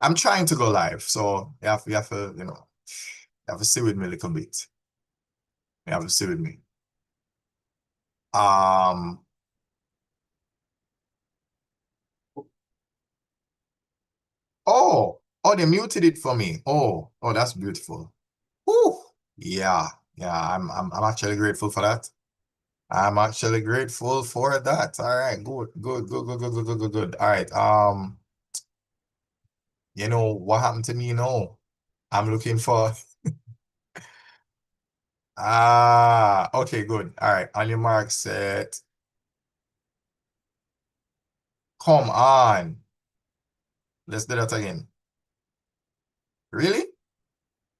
I'm trying to go live, so you have to, you have to stay with me a little bit. You have to stay with me. Um, oh, they muted it for me. Oh, that's beautiful. Whew. Yeah, yeah, I'm actually grateful for that. I'm actually grateful for that. All right, good. All right. You know what happened to me, I'm looking for okay, good. All right, on your mark set. Come on. Let's do that again. Really?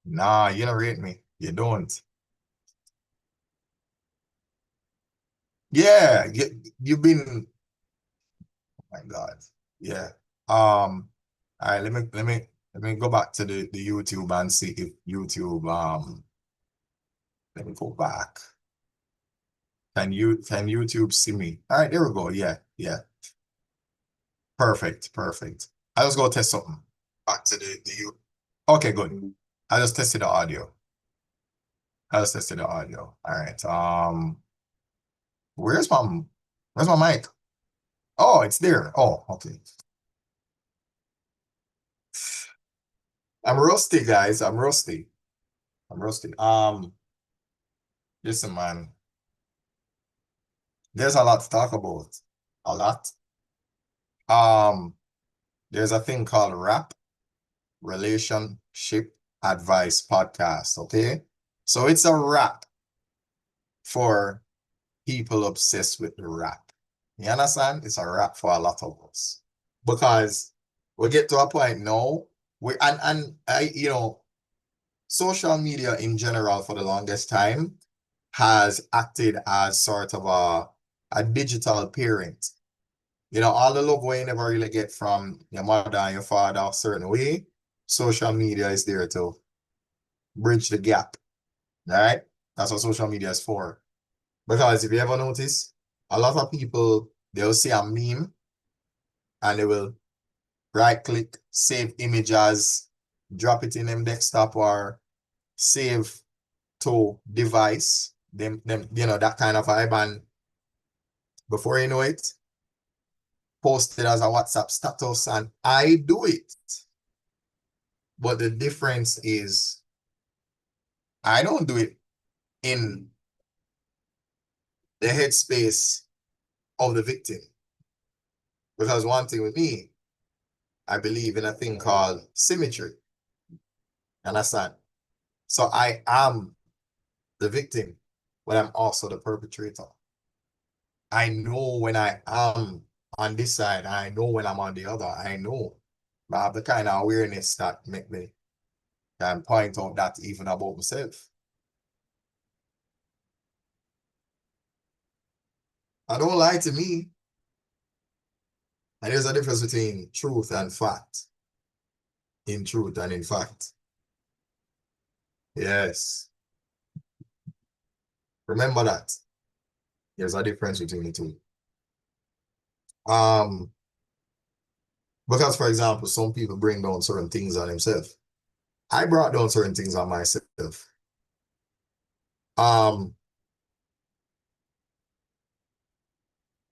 Nah, you don't rate me. You don't. Yeah, you've been, oh my God. Yeah. All right, let me go back to the YouTube and see if YouTube let me go back. Can YouTube see me? All right, there we go. Yeah, yeah. Perfect. I just go test something. Back to the you. Okay, good. I just tested the audio. I just tested the audio. All right. Where's my where's my mic? Oh, it's there. Oh, okay. I'm rusty, guys. I'm rusty. I'm rusty. Listen, man. There's a lot to talk about. A lot. Um, there's a thing called rap, relationship advice podcast. Okay. So it's a rap for people obsessed with the rap. You understand? It's a rap for a lot of us. Because we get to a point now, and I, social media in general for the longest time has acted as sort of a digital parent. All the love we never really get from your mother and your father a certain way, social media is there to bridge the gap. All right? That's what social media is for. Because if you ever notice, a lot of people, they'll see a meme and they will right click, save images, drop it in them desktop or save to device, them, that kind of vibe. And before you know it, post it as a WhatsApp status. And I do it. But the difference is I don't do it in the headspace of the victim. Because one thing with me, I believe in a thing called symmetry. Understand? So I am the victim, but I'm also the perpetrator. I know when I am on this side, I know when I'm on the other. I know. But I have the kind of awareness that make me can point out that even about myself. I don't lie to me. And there's a difference between truth and fact. In truth and in fact. Yes. Remember that. There's a difference between the two. Um, because for example, some people bring down certain things on themselves. I brought down certain things on myself. Um,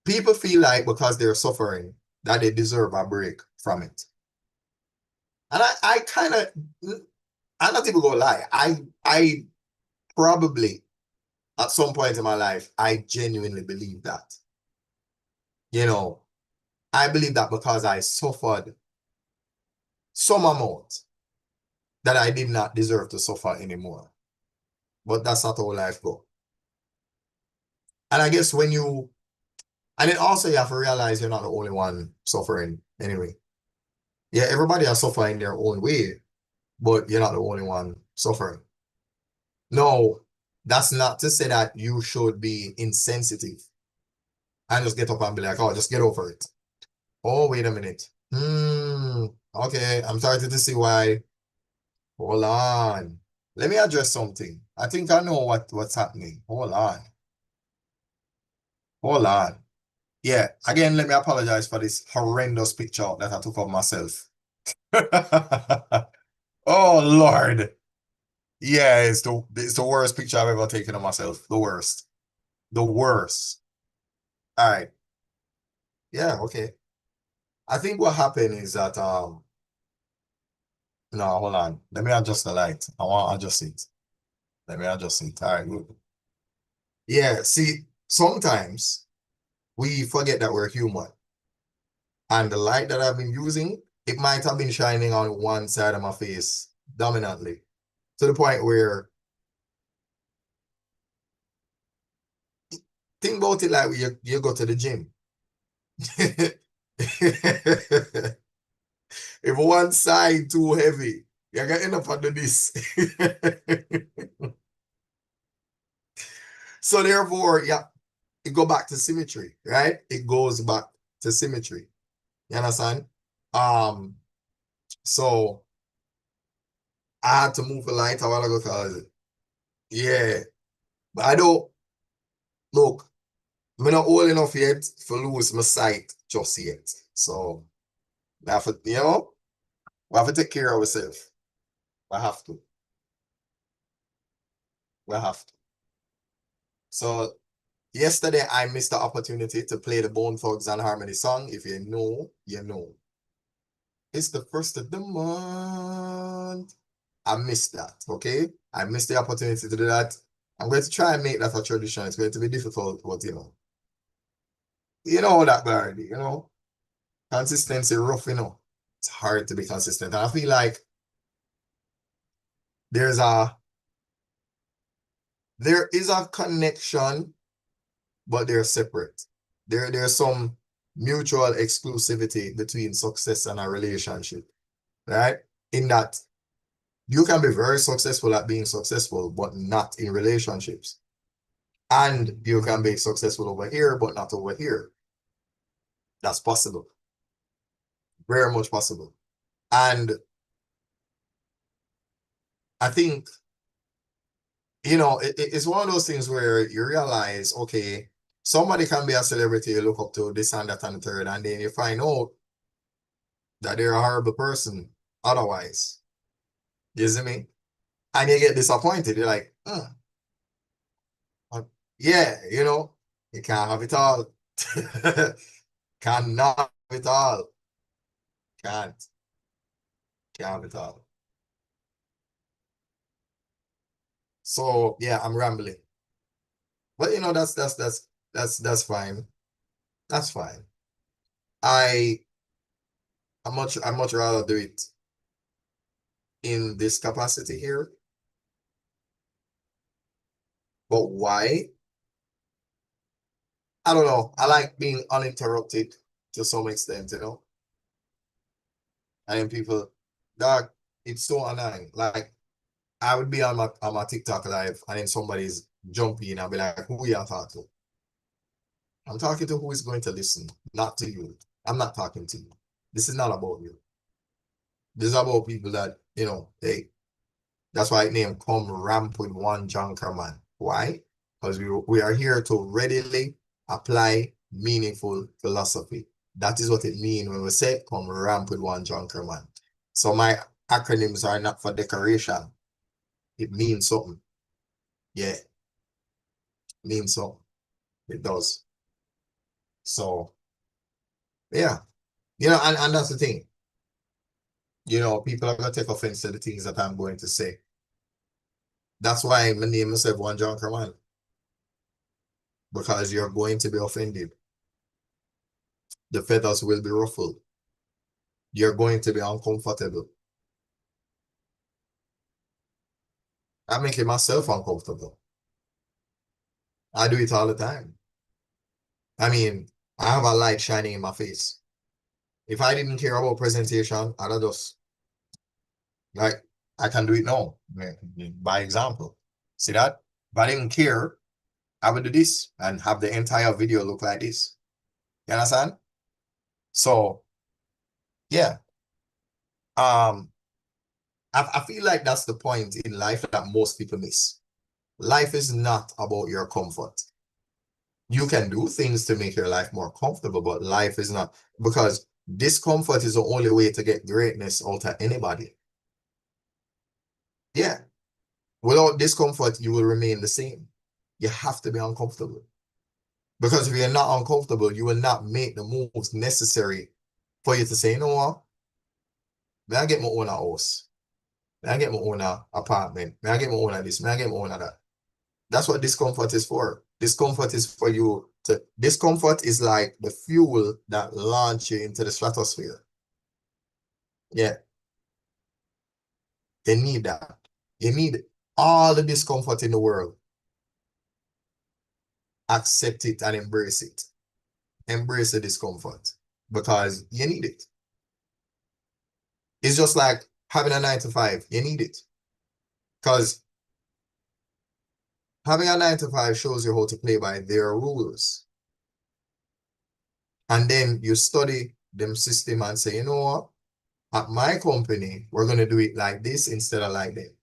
People feel like because they're suffering that they deserve a break from it. And I kind of, I'm not even gonna lie. I probably at some point in my life, I genuinely believe that. You know, I believe that because I suffered some amount that I did not deserve to suffer anymore. But that's not how life goes. And I guess and then also you have to realize you're not the only one suffering anyway. Yeah, everybody is suffering in their own way, but you're not the only one suffering. No, that's not to say that you should be insensitive and just get up and be like, oh, just get over it. Oh, wait a minute. Okay, I'm starting to see why. Hold on. Let me address something. I think I know what's happening. Hold on. Hold on. Yeah, again, let me apologize for this horrendous picture that I took of myself. Oh Lord. Yeah, it's the worst picture I've ever taken of myself. The worst. The worst. All right. Yeah, okay. I think what happened is that no, hold on. Let me adjust the light. I want to adjust it. Let me adjust it. All right, good. Yeah, see, sometimes we forget that we're human. And the light that I've been using, it might have been shining on one side of my face dominantly to the point where think about it like you go to the gym. If one side too heavy, you're gonna end up under this. So therefore, yeah, it go back to symmetry, right? It goes back to symmetry. You understand? Um, so I had to move the light a while ago because yeah, but I don't look. I'm not old enough yet to lose my sight just yet. So I have to, we have to take care of ourselves. I have to. We have to. So yesterday I missed the opportunity to play the Bone Thugs and Harmony song. If you know, you know. It's the first of the month. I missed that. Okay. I missed the opportunity to do that. I'm going to try and make that a tradition. It's going to be difficult, but you know that already, consistency rough, it's hard to be consistent. And I feel like there's a there is a connection, but they're separate. There's some mutual exclusivity between success and a relationship, right? In that you can be very successful at being successful, but not in relationships. And you can be successful over here, but not over here. That's possible. Very much possible. And I think it's one of those things where you realize, okay, somebody can be a celebrity you look up to, this and that and the third, and then you find out that they're a horrible person otherwise. You see me? And you get disappointed. You're like, yeah, you can't have it all. Cannot have it all. Can't. Can't have it all. So yeah, I'm rambling. But that's fine. That's fine. I I much rather do it in this capacity here. But why? I don't know. I like being uninterrupted to some extent. And then people, dog, it's so annoying. Like I would be on my TikTok live and then somebody's jumping in and be like, who you talking to? I'm talking to who is going to listen, not to you. I'm not talking to you. This is not about you. This is about people that, that's why I name come ramp with 1Jankroman. Why? Because we are here to readily apply meaningful philosophy. That is what it means when we say come ramp with 1Jankroman. So my acronyms are not for decoration. It means something. Yeah, it means something. It does. So yeah. And that's the thing. People are gonna take offense to the things that I'm going to say. That's why my name is 1Jankroman. Because you're going to be offended. The feathers will be ruffled. You're going to be uncomfortable. I'm making myself uncomfortable. I do it all the time. I mean, I have a light shining in my face. If I didn't care about presentation, I'd just like I can do it now. By example. See that? If I didn't care, I would do this and have the entire video look like this. You understand? So yeah. Um, I feel like that's the point in life that most people miss. Life is not about your comfort. You can do things to make your life more comfortable, but life is not because Discomfort is the only way to get greatness out of anybody. Yeah. Without discomfort, you will remain the same. You have to be uncomfortable. Because if you're not uncomfortable, you will not make the moves necessary for you to say, you know what? May I get my own house? May I get my own apartment? May I get my own this? May I get my own that? That's what discomfort is for. Discomfort is for you to, discomfort is like the fuel that launch you into the stratosphere. Yeah, you need that. You need all the discomfort in the world. Accept it and embrace it. Embrace the discomfort because you need it. It's just like having a 9 to 5. You need it because having a 9 to 5 shows you how to play by their rules. And then you study them system and say, you know what? At my company, we're going to do it like this instead of like that.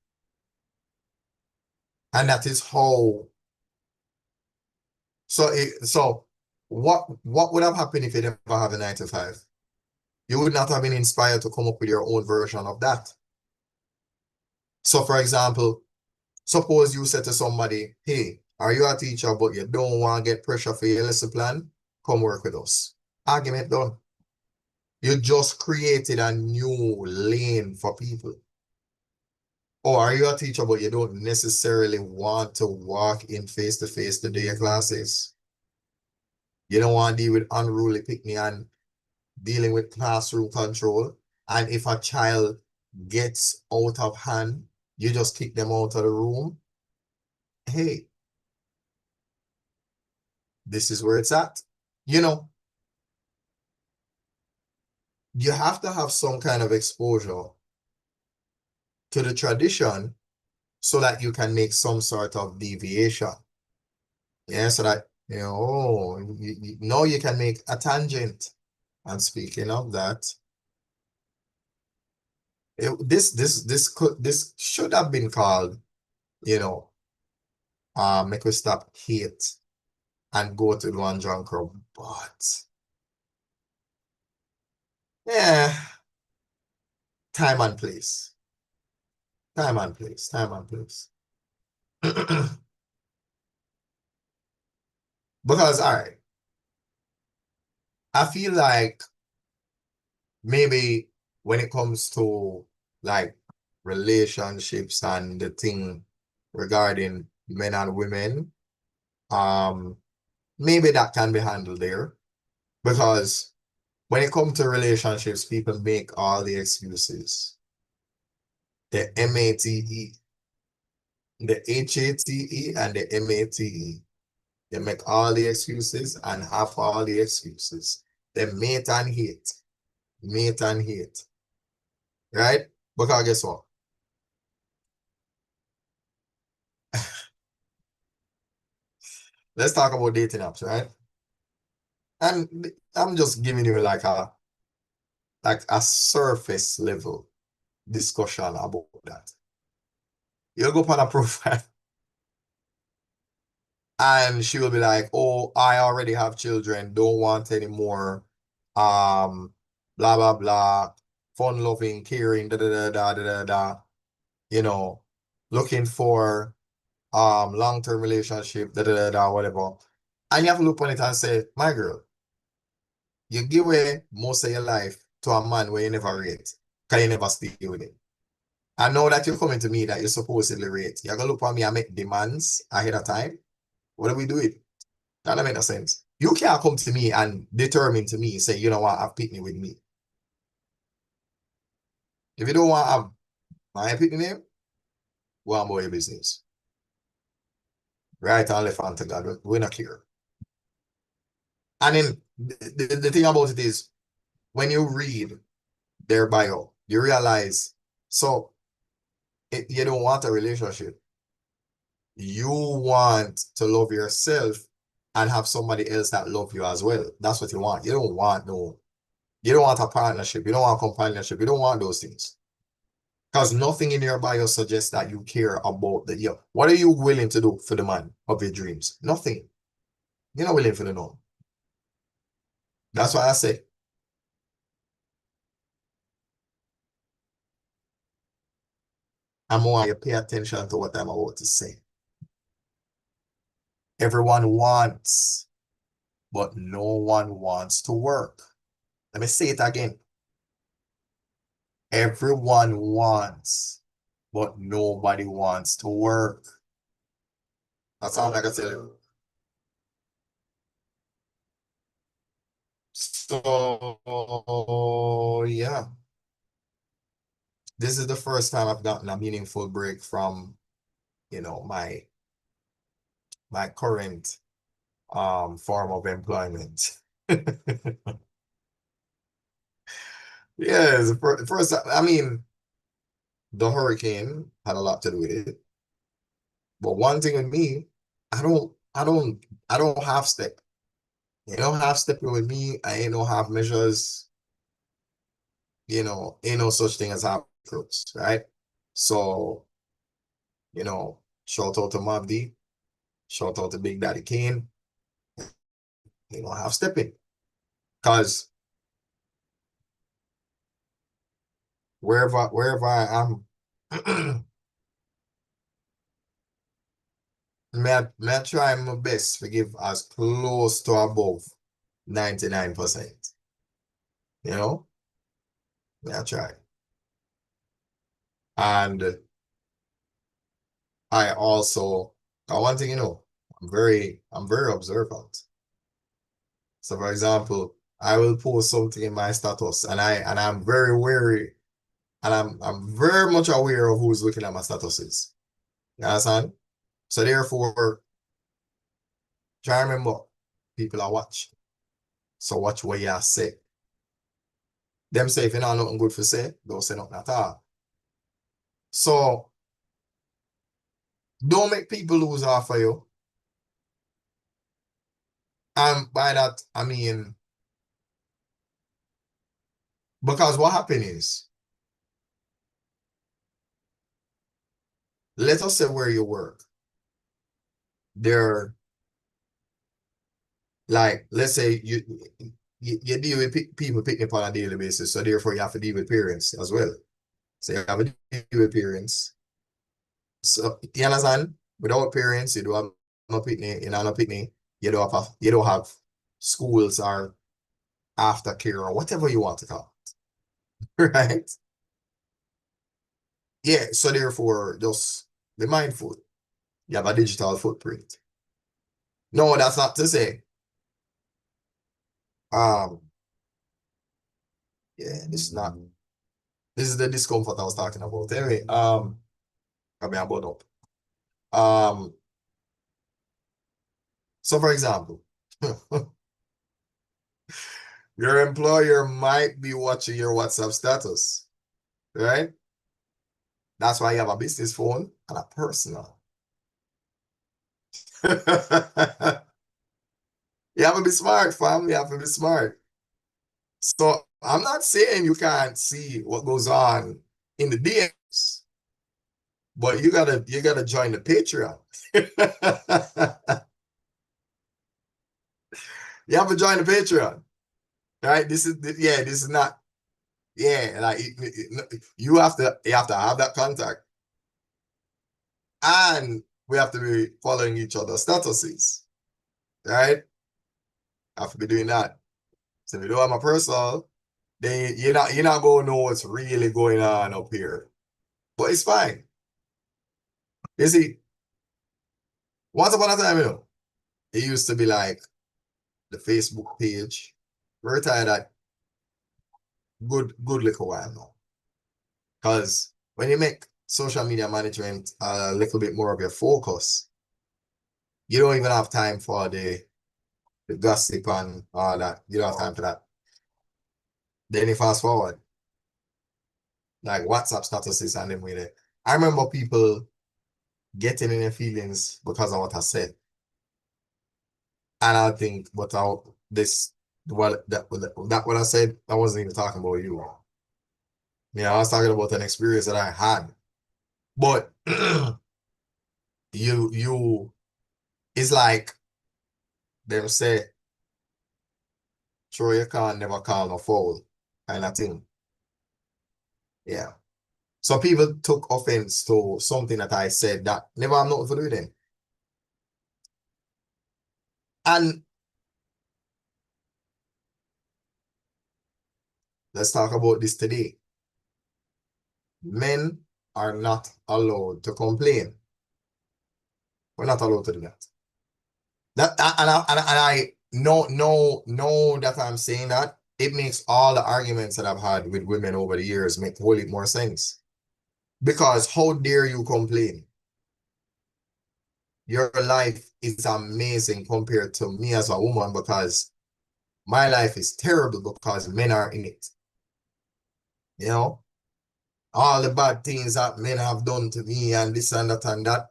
And that is how. So what would have happened if you never have a 9 to 5? You would not have been inspired to come up with your own version of that. So for example, suppose you said to somebody, hey, are you a teacher, but you don't want to get pressure for your lesson plan? Come work with us. Argument done. You just created a new lane for people. Or are you a teacher, but you don't necessarily want to walk in face-to-face to do your classes? You don't want to deal with unruly picnic and dealing with classroom control. And if a child gets out of hand, you just kick them out of the room. Hey, this is where it's at. You know, you have to have some kind of exposure to the tradition so that you can make some sort of deviation. Yeah, so that, now you can make a tangent. And speaking of that, this should have been called, make we stop hate and go to the 1Jankroman. But yeah, time and place. Time and place. Time and place. Because all right, I feel like maybe when it comes to like relationships and the thing regarding men and women, um, maybe that can be handled there. Because when it comes to relationships, people make all the excuses. The M-A-T-E, the H-A.T.E and the M-A-T-E. They make all the excuses and have all the excuses. They mate and hate. Mate and hate. Right? Because guess what? Let's talk about dating apps, right? And I'm just giving you like a surface level discussion about that. You'll go on a profile and she will be like, oh, I already have children, don't want any more. Blah blah blah, fun loving, caring, da da da da da da da. You know, looking for long-term relationship, da da da da, whatever. And you have to look on it and say, my girl, you give away most of your life to a man where you never rate, because you never stay with him. I know that you're coming to me that you're supposedly rate. You're gonna look for me and make demands ahead of time. What are we doing? That don't make no sense. You can't come to me and determine to me, say, you know what, have picnic with me. If you don't want to have my picnic name, go on about your business. Right and left hand to God. We're not clear. And then the thing about it is, when you read their bio, you realize, so you don't want a relationship. You want to love yourself and have somebody else that love you as well. That's what you want. You don't want a partnership. You don't want companionship. You don't want those things. Because nothing in your bio suggests that you care about what are you willing to do for the man of your dreams? Nothing. You're not willing for the no. That's why I say I want you to pay attention to what I'm about to say. Everyone wants, but no one wants to work. Let me say it again. Everyone wants, but nobody wants to work. That's all I can tell you. So, yeah, this is the first time I've gotten a meaningful break from, my current form of employment. Yeah, it's the first time. I mean, the hurricane had a lot to do with it. But one thing with me, I don't half step. You know, half stepping with me, I ain't no half measures, ain't no such thing as half crooks, right? So, shout out to Mob D, shout out to Big Daddy Kane, half stepping. Cause wherever I am, may I try my best to give as close to above 99%. You know? May I try. And I also, one thing I'm very observant. So for example, I will post something in my status and I'm very wary and I'm very much aware of who's looking at my statuses. You understand? So therefore, try to remember people are watching. So watch what you say. Them say if you know nothing good for say, don't say nothing at all. So don't make people lose off of you. And by that, I mean, because what happened is, let us say where you work. There, like, let's say you deal with people picking up on a daily basis, so therefore you have to deal with parents as well. So you have to deal with parents. So you understand? Without parents, you don't have no picnic, no picnic, you don't have schools or aftercare or whatever you want to call it. Right? Yeah, so therefore just be mindful. You have a digital footprint. No, that's not to say. Um, yeah, this is the discomfort I was talking about. Anyway, I mean about up. Um, so for example, your employer might be watching your WhatsApp status, right? That's why you have a business phone and a personal. You have to be smart, fam. You have to be smart. So I'm not saying you can't see what goes on in the DMs, but you gotta join the Patreon. You have to join the Patreon, right? This is not, yeah, like you have to have that contact, and we have to be following each other's statuses, right? Have to be doing that. So if you don't have my personal, then you're not gonna know what's really going on up here. But it's fine. You see, once upon a time, it used to be like the Facebook page. We're retired at good little while now. Because when you make social media management a little bit more of your focus, you don't even have time for the gossip and all that. You don't have time for that. Then you fast forward, like WhatsApp statuses and them with it. I remember people getting in their feelings because of what I said. And I think, but this, well, that what I said, I wasn't even talking about you. Yeah, I was talking about an experience that I had. But you, it's like them say, throw your can never call no foul kind of thing. Yeah. So people took offense to something that I said that never have nothing to do with them. And let's talk about this today. Men are not allowed to complain. We're not allowed to do that. And I know that I'm saying that. It makes all the arguments that I've had with women over the years make whole lot more sense. Because how dare you complain? Your life is amazing compared to me as a woman because my life is terrible because men are in it. You know, all the bad things that men have done to me and this and that and that.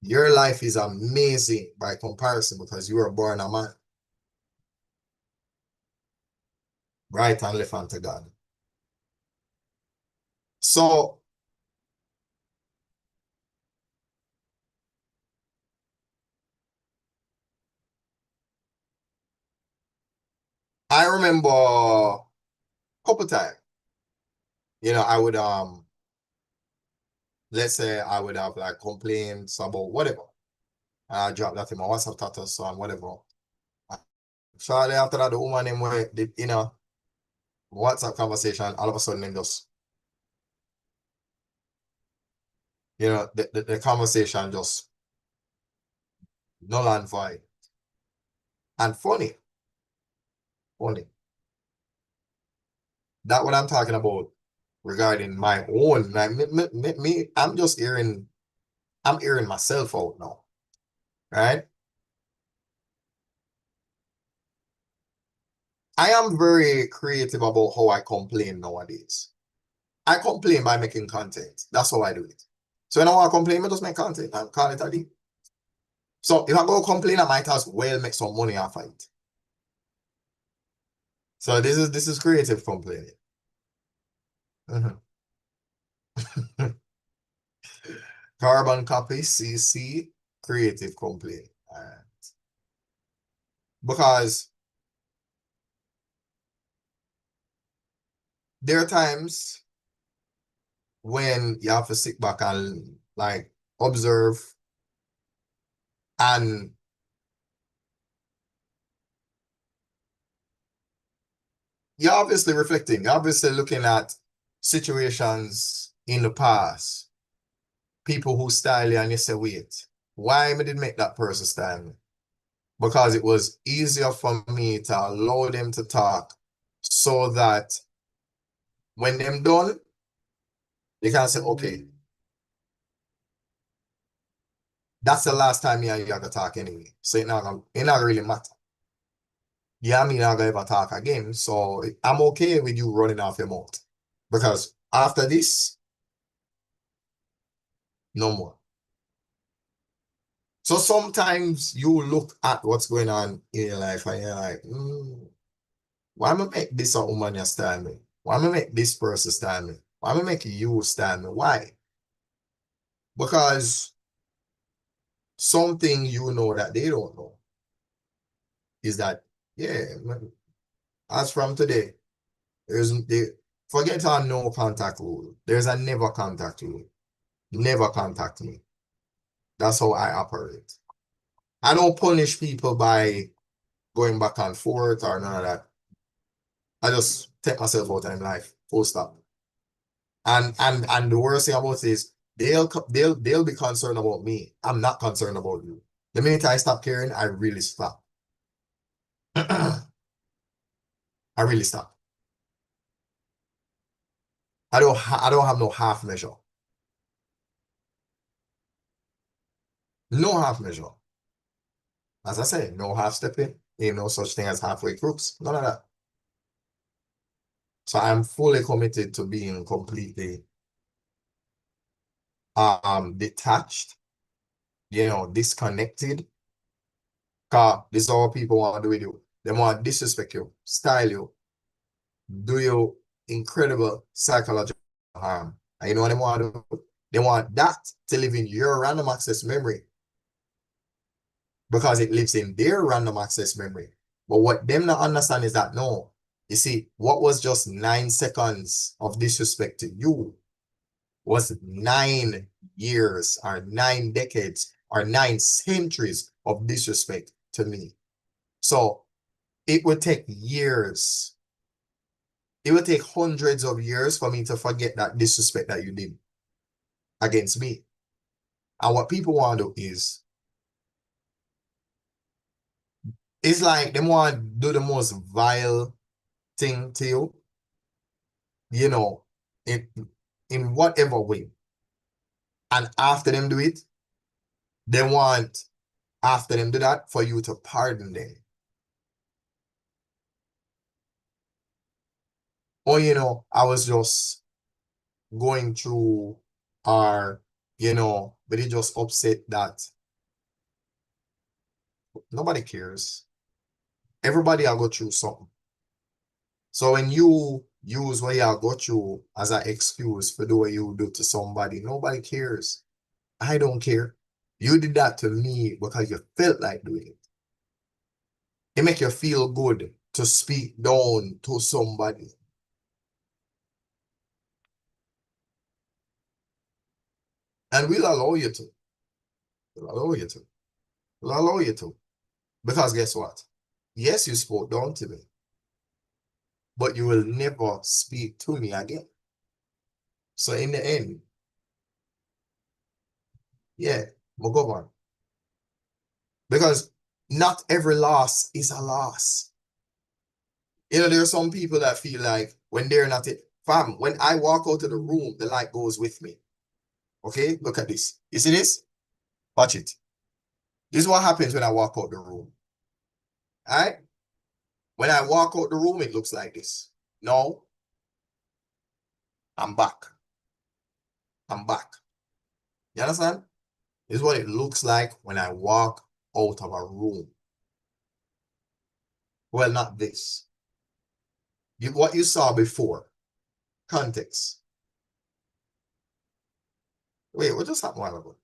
Your life is amazing by comparison because you were born a man. Right and left unto God. So I remember a couple times, I would let's say I would have like complaints about whatever. I drop that in my WhatsApp status or whatever. Shortly after that, the woman in where the WhatsApp conversation, all of a sudden then just the conversation just null and void. And funny. That what I'm talking about regarding my own. Like me, I'm hearing myself out now. Right? I am very creative about how I complain nowadays. I complain by making content. That's how I do it. So when I want to complain, I just make content and call it a day. So if I go complain, I might as well make some money off of it. So this is creative complaining. Mhm. Carbon copy, CC, creative complaining. Because there are times when you have to sit back and like observe and you're obviously reflecting, you're obviously looking at situations in the past, people who style you and you say, wait, why me did make that person style me? Because it was easier for me to allow them to talk so that when them done, they can say, okay, that's the last time you have to talk anyway. So it not really matter. Yeah, me not gonna ever talk again. So I'm okay with you running off your mouth. Because after this, no more. So sometimes you look at what's going on in your life and you're like, why am I make this a woman you stand me? Why am I make this person stand me? Why am I make you stand me? Why? Because something you know that they don't know is that, yeah, as from today, forget our no contact rule. There's a never contact rule. Never contact me. That's how I operate. I don't punish people by going back and forth or none of that. I just take myself out of life. Full stop. And the worst thing about it is they'll be concerned about me. I'm not concerned about you. The minute I stop caring, I really stop. I really stop. I don't have no half measure. No half measure. As I say, no half stepping. Ain't no such thing as halfway crooks. None of that. So I'm fully committed to being completely detached, disconnected. Cause this is all people want to do with you. They want to disrespect you, style you, do you incredible psychological harm. And you know what they want to do? They want that to live in your random access memory because it lives in their random access memory. But what them not understand is that no, you see, what was just 9 seconds of disrespect to you was 9 years or 9 decades or 9 centuries of disrespect to me. So it would take years. It would take hundreds of years for me to forget that disrespect that you did against me. And what people want to do is, it's like they want to do the most vile thing to you, you know, in in whatever way. And after them do it, they want after them do that for you to pardon them. Or I was just going through or but it just upset that nobody cares. Everybody will go through something. So when you use what you go through as an excuse for the way you do to somebody, nobody cares. I don't care. You did that to me because you felt like doing it. It make you feel good to speak down to somebody. And we'll allow you to. We'll allow you to. We'll allow you to. Because guess what? Yes, you spoke down to me, but you will never speak to me again. So in the end, yeah, we'll go on. Because not every loss is a loss. There are some people that feel like when they're not it. Fam, when I walk out of the room, the light goes with me. Okay? Look at this. You see this? Watch it. This is what happens when I walk out the room. Alright? When I walk out the room, it looks like this. No, I'm back. I'm back. You understand? This is what it looks like when I walk out of a room. Well, not this. What you saw before. Context. Wait, what just happened a while ago?